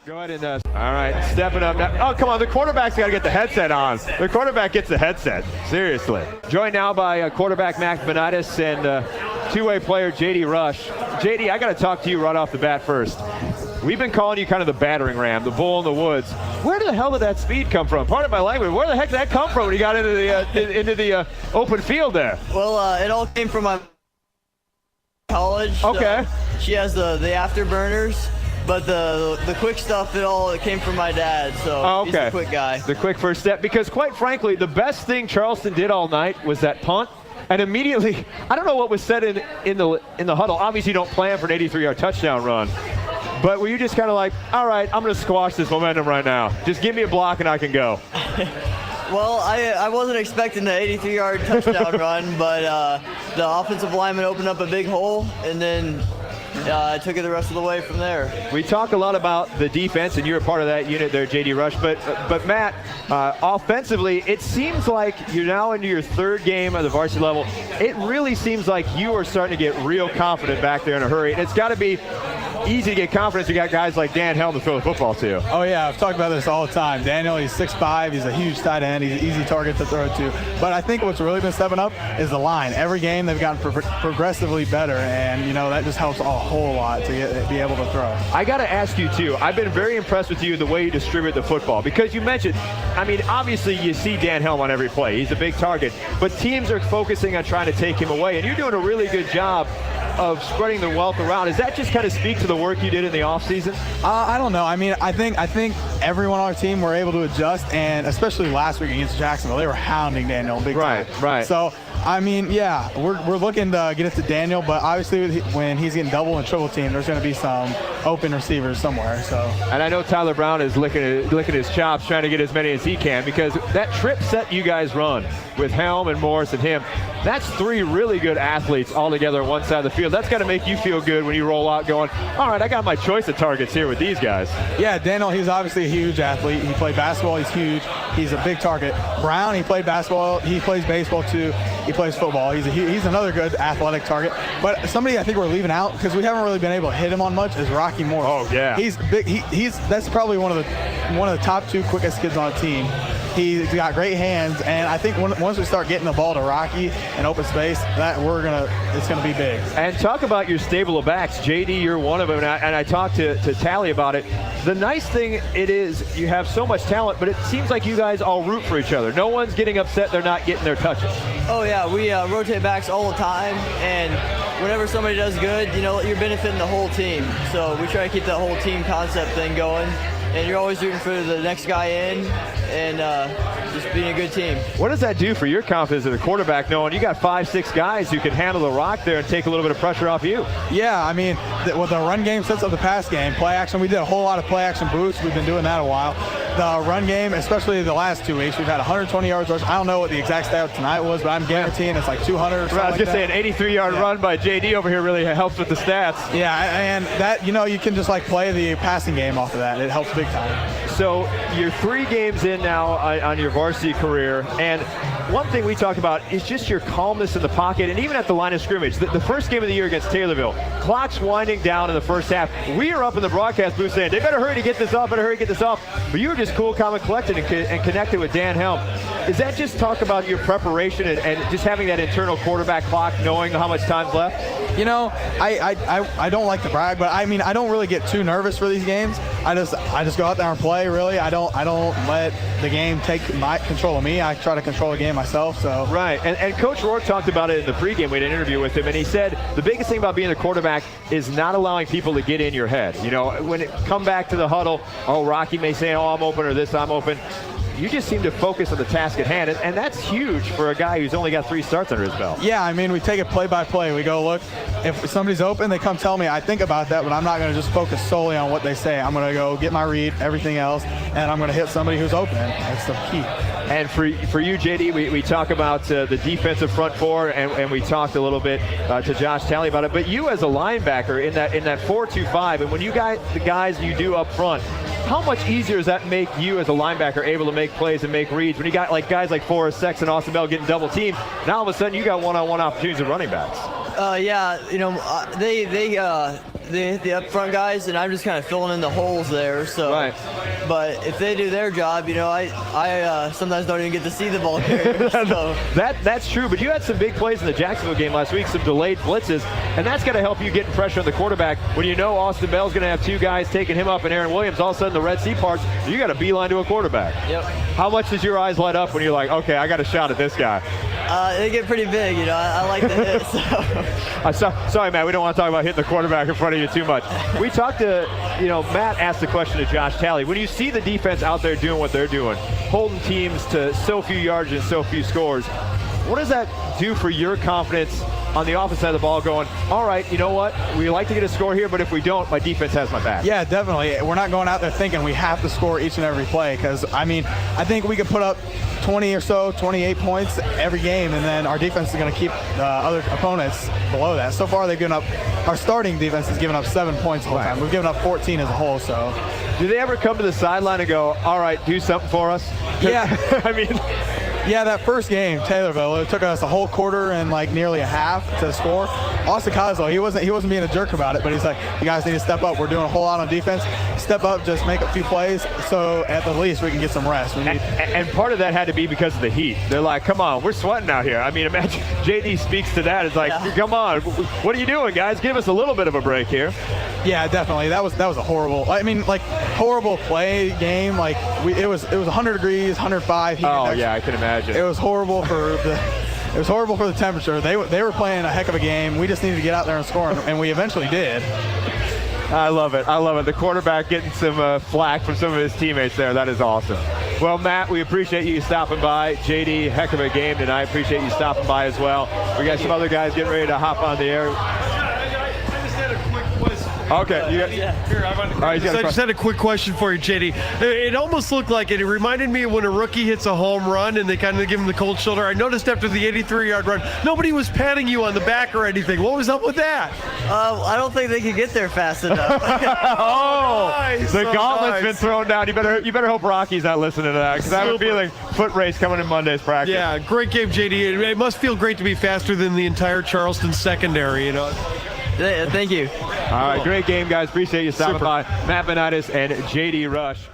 Go ahead and, all right, stepping up now. Oh, come on, the quarterback's got to get the headset on. The quarterback gets the headset, seriously. Joined now by quarterback Matt Banaitis and two-way player JD Roesch. JD, I got to talk to you right off the bat first. We've been calling you kind of the battering ram, the bull in the woods. Where the hell did that speed come from? Pardon my language. Where the heck did that come from when you got into the open field there? Well, it all came from my college. Okay. She has the afterburners. But the quick stuff, it came from my dad, so He's a quick guy. The quick first step, because quite frankly, the best thing Charleston did all night was that punt. And immediately, I don't know what was said in the huddle. Obviously, you don't plan for an 83-yard touchdown run. But were you just kind of like, all right, I'm going to squash this momentum right now. Just give me a block and I can go. Well, I wasn't expecting the 83-yard touchdown run, but the offensive lineman opened up a big hole, and then I took it the rest of the way from there. We talk a lot about the defense, and you're a part of that unit there, JD Roesch. But Matt, offensively, it seems like you're now into your third game at the varsity level. It really seems like you are starting to get real confident back there in a hurry. And it's got to be easy to get confidence. You got guys like Dan Helm to throw the football to. Oh yeah, I've talked about this all the time. Daniel, he's 6'5", he's a huge tight end, he's an easy target to throw to. But I think what's really been stepping up is the line. Every game they've gotten progressively better, and you know that just helps a whole lot to be able to throw. I got to ask you too, I've been very impressed with you the way you distribute the football, because you mentioned, I mean, obviously you see Dan Helm on every play. He's a big target, but teams are focusing on trying to take him away, and you're doing a really good job of spreading the wealth around. Does that just kind of speak to the work you did in the offseason? I don't know. I mean, I think everyone on our team were able to adjust, and especially last week against Jacksonville, they were hounding Daniel big time. Right. So, I mean, yeah, we're looking to get it to Daniel, but obviously when he's getting double and triple team, there's going to be some open receivers somewhere. So. And I know Tyler Brown is licking his chops, trying to get as many as he can, because that trip set you guys run with Helm and Morris and him, that's three really good athletes all together on one side of the field. That's got to make you feel good when you roll out going, all right, I got my choice of targets here with these guys. Yeah, Daniel, he's obviously a huge athlete. He played basketball. He's huge. He's a big target. Brown, he played basketball. He plays baseball too. He plays football. He's another good athletic target. But somebody I think we're leaving out, because we haven't really been able to hit him on much, is Rocky Morris. Oh yeah. He's big. That's probably one of the top two quickest kids on the team. He's got great hands, and I think once we start getting the ball to Rocky in open space, it's gonna be big. And talk about your stable of backs. JD, you're one of them, and I talked to Tally about it. The nice thing it is, you have so much talent, but it seems like you guys all root for each other. No one's getting upset they're not getting their touches. Oh yeah, we rotate backs all the time, and whenever somebody does good, you know, you're benefiting the whole team. So we try to keep that whole team concept thing going. And you're always rooting for the next guy in, and just being a good team. What does that do for your confidence as a quarterback, knowing you got 5-6 guys who can handle the rock there and take a little bit of pressure off you? Yeah, I mean, with the run game sets up the pass game, play action, we did a whole lot of play action boosts. We've been doing that a while. The run game, especially the last 2 weeks, we've had 120 yards rush. I don't know what the exact stat tonight was, but I'm guaranteeing it's like 200 or something. I was just saying, 83-yard run by JD over here really helps with the stats. Yeah, and that, you know, you can just like play the passing game off of that. It helps big time. So you're 3 games in now on your varsity career, and one thing we talk about is just your calmness in the pocket, and even at the line of scrimmage. The first game of the year against Taylorville, clock's winding down in the first half. We are up in the broadcast booth saying, they better hurry to get this off, But you were just cool, calm, and collected and connected with Dan Helm. Is that just talk about your preparation and just having that internal quarterback clock, knowing how much time's left? You know, I don't like to brag, but I mean, I don't really get too nervous for these games. I just go out there and play, really. I don't let the game take my control of me. I try to control the game myself. So right, and Coach Rourke talked about it in the pregame. We had an interview with him, and he said the biggest thing about being a quarterback is not allowing people to get in your head. You know, when it come back to the huddle, oh, Rocky may say, oh, I'm open, or this, I'm open. You just seem to focus on the task at hand, and that's huge for a guy who's only got 3 starts under his belt. Yeah, I mean, we take it play by play. We go, look, if somebody's open, they come tell me. I think about that, but I'm not going to just focus solely on what they say. I'm going to go get my read, everything else, and I'm going to hit somebody who's open. That's the key. And for you, JD, we talk about the defensive front four, and we talked a little bit to Josh Talley about it. But you as a linebacker in that 4-2-5, and when you got the guys you do up front, how much easier does that make you as a linebacker able to make plays and make reads when you got like guys like Forrest Sexton, Austin Bell getting double teamed? Now all of a sudden you got one-on-one opportunities at running backs. Yeah, you know, the up front guys, and I'm just kind of filling in the holes there. So, Right. But if they do their job, I sometimes don't even get to see the ball carrier. So. That's true, but you had some big plays in the Jacksonville game last week, some delayed blitzes, and that's going to help you get pressure on the quarterback. When you know Austin Bell's going to have two guys taking him up and Aaron Williams, all of a sudden the Red Sea parts, you got a beeline to a quarterback. Yep. How much does your eyes light up when you're like, okay, I got a shot at this guy? They get pretty big, I like to hit. So. Sorry, Matt, we don't want to talk about hitting the quarterback in front of you too much. We talked to, Matt asked the question to Josh Talley. When you see the defense out there doing what they're doing, holding teams to so few yards and so few scores, what does that do for your confidence on the offense side of the ball going, all right, you know what? We like to get a score here, but if we don't, my defense has my back. Yeah, definitely. We're not going out there thinking we have to score each and every play because, I think we could put up 20 or so, 28 points every game, and then our defense is going to keep other opponents below that. So far, they've given up, our starting defense has given up 7 points the whole time. We've given up 14 as a whole, so. Do they ever come to the sideline and go, all right, do something for us? Yeah. Yeah, that first game, Taylorville, it took us a whole quarter and nearly a half to score. Austin Coslow, he wasn't being a jerk about it, but he's like, you guys need to step up. We're doing a whole lot on defense. Step up, just make a few plays, so at the least we can get some rest. And part of that had to be because of the heat. They're like, come on, we're sweating out here. Imagine JD speaks to that. It's like, come on, what are you doing, guys? Give us a little bit of a break here. Yeah, definitely. That was a horrible. Horrible play game. It was 100 degrees, 105. Yeah, I can imagine. It was horrible for the temperature. They were playing a heck of a game. We just needed to get out there and score, and we eventually did. I love it. The quarterback getting some flack from some of his teammates there. That is awesome. Well, Matt, we appreciate you stopping by. JD, heck of a game tonight. Appreciate you stopping by as well. We got some other guys getting ready to hop on the air. Okay. I just had a quick question for you, JD. It almost looked like it reminded me of when a rookie hits a home run and they kind of give him the cold shoulder. I noticed after the 83-yard run, nobody was patting you on the back or anything. What was up with that? I don't think they could get there fast enough. The gauntlet's been thrown down. You better hope Rocky's not listening to that, because I have a feeling foot race coming in Monday's practice. Yeah, great game, JD. It must feel great to be faster than the entire Charleston secondary, Thank you. All right, great game, guys. Appreciate you stopping by. Matt Banaitis and JD Roesch.